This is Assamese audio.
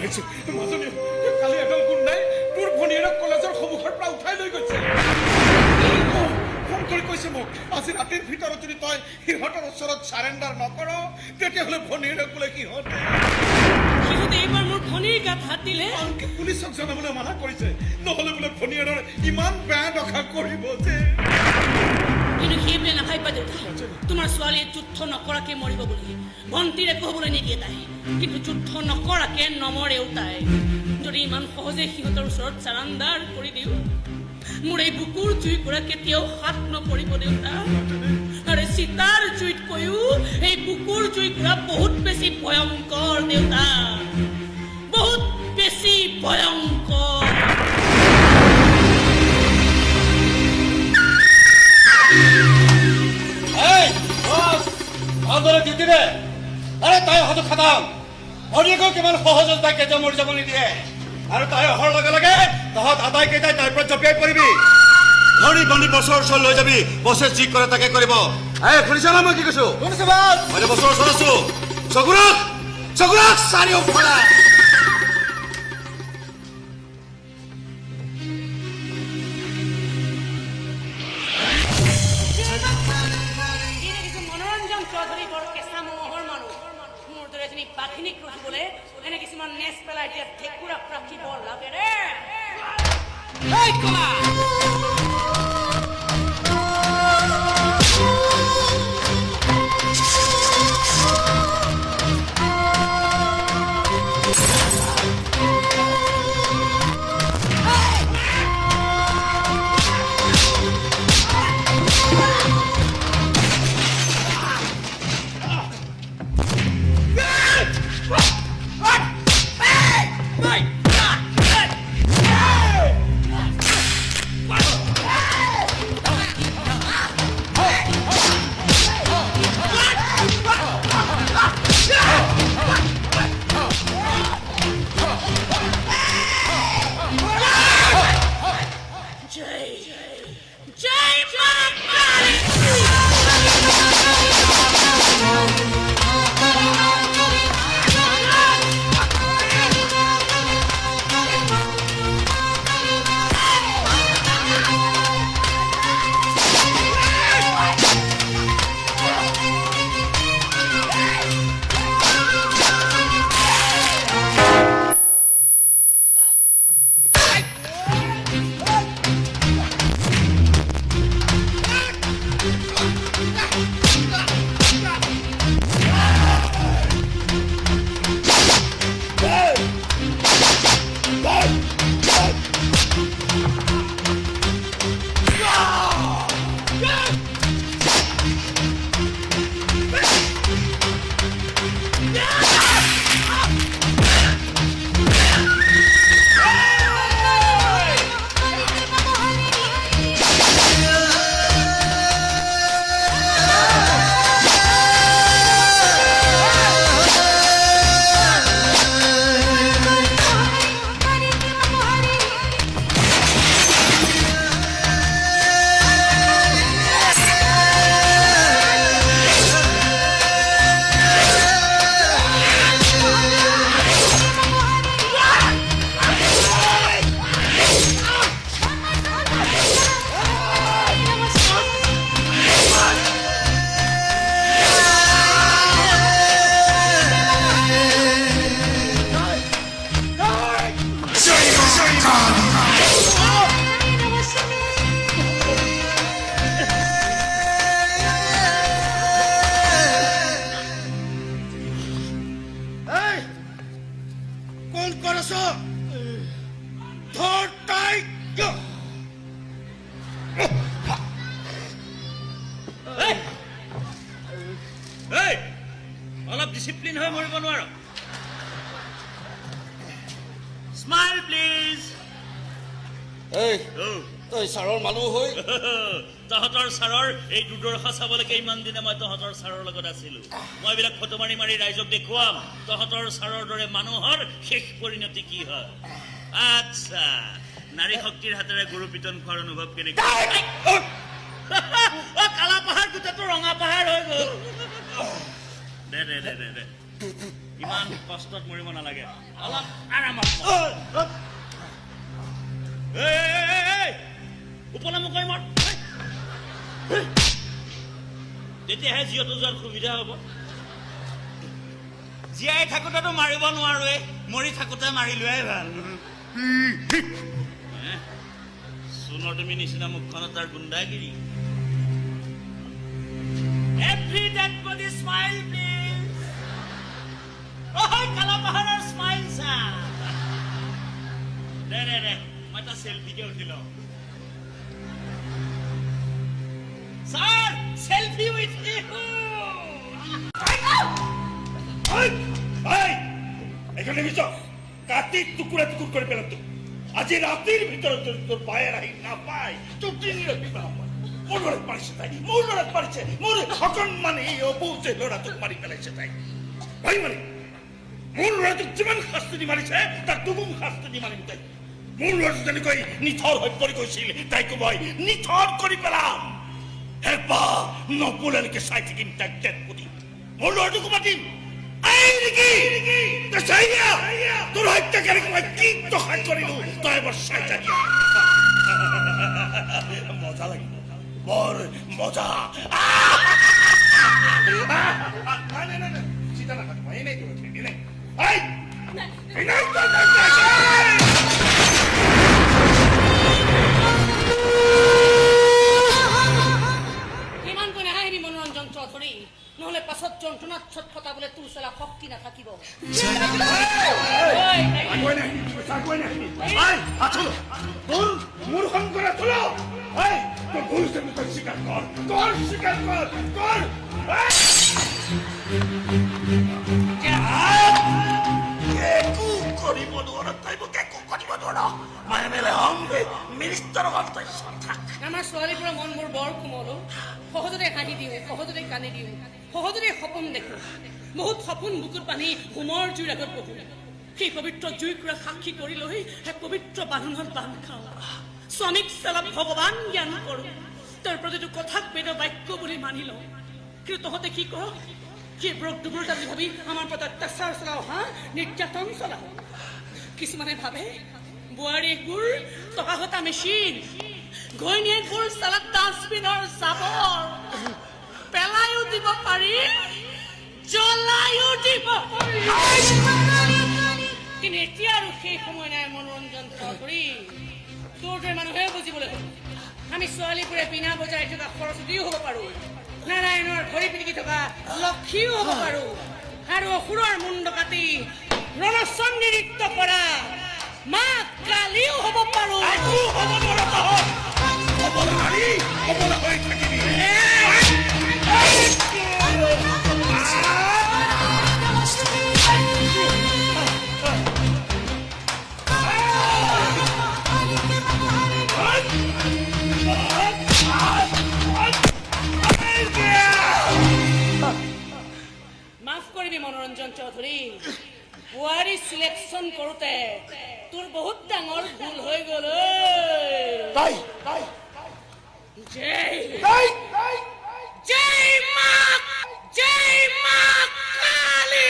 আহিছো মাজনী কালি এডাল গুণ্ডাই তোৰ ভনীয়েৰক কলেজৰ সন্মুখৰ পৰা উঠাই লৈ গৈছে ফোন কৰি কৈছে মোক আজি ৰাতিৰ ভিতৰত যদি তই সিহঁতৰ ওচৰত চাৰেণ্ডাৰ নকৰ তেতিয়াহ'লে ভনীয়েৰক বোলে সিহঁতে এইবাৰ মোৰ ভনীৰ গাত হাত দিলে আনকি পুলিচক জনাবলৈ মানা কৰিছে নহ'লে বোলে ভনীয়েৰৰ ইমান বেয়া দশা কৰিব যে কিন্তু সেইবোৰে নাভাবিবা দেউতা তোমাৰ ছোৱালীয়ে যুদ্ধ নকৰাকে মৰিব বুলি ভণ্টিৰ একো হ'বলৈ নিদিয়ে তাই কিন্তু যুদ্ধ নকৰাকে নমৰেও তাই যদি ইমান সহজে সিহঁতৰ ওচৰত চাৰেণ্ডাৰ কৰি দিওঁ মোৰ এই বুকুৰ জুইকুৰা কেতিয়াও হাত নপৰিব দেউতা আৰে চিতাৰ জুইতকৈও এই বুকুৰ জুইকুৰা বহুত বেছি ভয়ংকৰ দেউতা বহুত বেছি ভয়ংকৰ ভালদৰে ডিউটি দে আৰে তাই অহাটো খাটাম ভনীয়েকক কিমান সহজত তাই কেতিয়াও মৰি যাব নিদিয়ে আৰু তাই অহাৰ লগে লগে তহঁত আটাইকেইটাই তাইৰ পৰা জঁপিয়াই পৰিবি ধৰি বন্ধি বছৰ ওচৰ লৈ যাবি বছে যি কৰে তাকে কৰিব শুনিছা না মই কি কৈছো মই বছৰ ওচৰত আছো চকুৰাক চাৰিওফালে বাঘিনীক ৰখিবলৈ এনে কিছুমান নেচ পেলাই দিয়া ঠেকুৰাক ৰাখিব লাগে ৰে অলপ ডিসিপ্লিন হৈ মৰিব নোৱাৰ স্মাইল প্লিজ তই ছাৰৰ মানুহ হৈ তহঁতৰ ছাৰৰ এই দুৰ্দশা চাবলৈকে ইমান দিনে মই তহঁতৰ ছাৰৰ লগত আছিলো মই এইবিলাক ফটো মাৰি মাৰি ৰাইজক দেখুৱাম তহঁতৰ ছাৰৰ দৰে মানুহৰ শেষ পৰিণতি কি হয় আচ্ছা নাৰী শক্তিৰ হাতেৰে গুৰু পিতন খোৱাৰ অনুভৱ কেনেকৈ কালা পাহাৰ গোটেইটো ৰঙা পাহাৰ হৈ গ'ল দে ইমান কষ্টত মৰিব নালাগে অলপ আৰামত মৰ। এই, ওপৰলৈ মুখ কৰি মৰ। তেতিয়াহে জীয়তো যোৱাৰ সুবিধা হ'ব। জীয়াই থাকোঁতেতো মাৰিব নোৱাৰোৱে, মৰি থাকোঁতে মাৰি লোৱাই ভাল। সোণৰ তুমি নিচিনা মুখখনত তাৰ গুণ্ডাগিৰি। Every dead body smile, please. Oh, কালাপাহাৰৰ স্মাইল চা। দে মই এটা চেলফিকে উঠি লওঁ। Sir, selfie with you. এখানে বিচ কাটি টুকুৰা টুকুৰ কৰি পেলাম তো। আজি ৰাতিৰ ভিতৰত যদি তোৰ পায়ে আহি নাপায় তোৰ ডিঙিৰে কিবা হয়। মোৰ ল'ৰাক মাৰিছে তাই, মোৰ ল'ৰাক মাৰিছে, মোৰ অকণমানি অবুজে ল'ৰাটোক মাৰি পেলাইছে তাই। ভাই মানে মোৰ ল'ৰাটোক যিমান শাস্তি দি মাৰিছে তাক দুগুণ শাস্তি দি মাৰিম তাই। মোৰ ল'ৰাটো যেনেকৈ নিথৰ হৈ পৰি গৈছিল তাইকো মই নিথৰ কৰি পেলাম। এবাৰ নপলালৈকে চাই থাকিম তাক ডেড বডি। মোৰ ল'ৰাটোকো মাতিম। তোৰ হত্যাকাৰীক মই কি দোষাত কৰিলো তই এবাৰ চাই যাবি। মজা লাগিব, বৰ মজা। চিন্তা নাথাকিব, এনেই ইমানকৈ নাহাঁহিবি মনোৰঞ্জন চৌধুৰী, নহলে পাছত যন্ত্ৰণাত ছটফটাবলৈ তোৰ চলা শক্তি নাথাকিব। মোৰ সংকৰা চল তোৰ ভুল তই স্বীকাৰ কৰ, স্বীকাৰ কৰ। একো কৰিব নোৱাৰো, তই মোক একো কৰিব নোৱাৰো। মই মেলে হম মিনিষ্টাৰ হম, তই থাক। আমাৰ ছোৱালীবোৰৰ মনবোৰ বৰ কোমল, সহজতে হাঁহি দিওঁ, সহজতে কান্দি দিওঁ, সহজতে সপোন দেখোঁ। বহুত সপোন বুকুত বান্ধি হোমৰ জুইৰ আগত বহো। সেই পবিত্ৰ জুইকুৰা সাক্ষী কৰি লৈ এক পবিত্ৰ বান্ধোনত বান্ধ খাওঁ। স্বামীক চলাপ ভগৱান জ্ঞান কৰোঁ, তেওঁৰ প্ৰতিটো কথাক বেদ বাক্য বুলি মানি লওঁ। কিন্তু তহঁতে কি কৰ? সেইবোৰক দুৰ্বলতা বুলি ভাবি আমাৰ ওপৰত অত্যাচাৰ চলাওঁ, নিৰ্যাতন চলাওঁ। কিছুমানে ভাবে বোৱাৰীবোৰ টকা ঘটা মেচিন, ঘৈণীয়েকবোৰ চালাত ডাষ্টবিনৰ জাবৰ, পেলাইও দিব পাৰি, জ্বলাইও দিব পাৰি। কিন্তু এতিয়া আৰু সেই সময় নাই মনোৰঞ্জন চৌধুৰী। তোৰ দৰে মানুহে বুজিবলৈ হ'ল আমি ছোৱালীবোৰে বিনা বজাই থকা সৰস্বতীও হ'ব পাৰোঁ, নাৰায়ণৰ ভৰি পিটিকি থকা লক্ষীও হ'ব পাৰোঁ, আৰু অসুৰৰ মুণ্ড কাটি ৰণচণ্ডী নৃত্য কৰা মা কালিও হ'ব পাৰোঁ। মাফ কৰিবি মনোৰঞ্জন চৌধুৰী, বোৱাৰী চিলেকশ্যন কৰোঁতে তোৰ বহুত ডাঙৰ ভুল হৈ গ'ল। জয় মা কালী।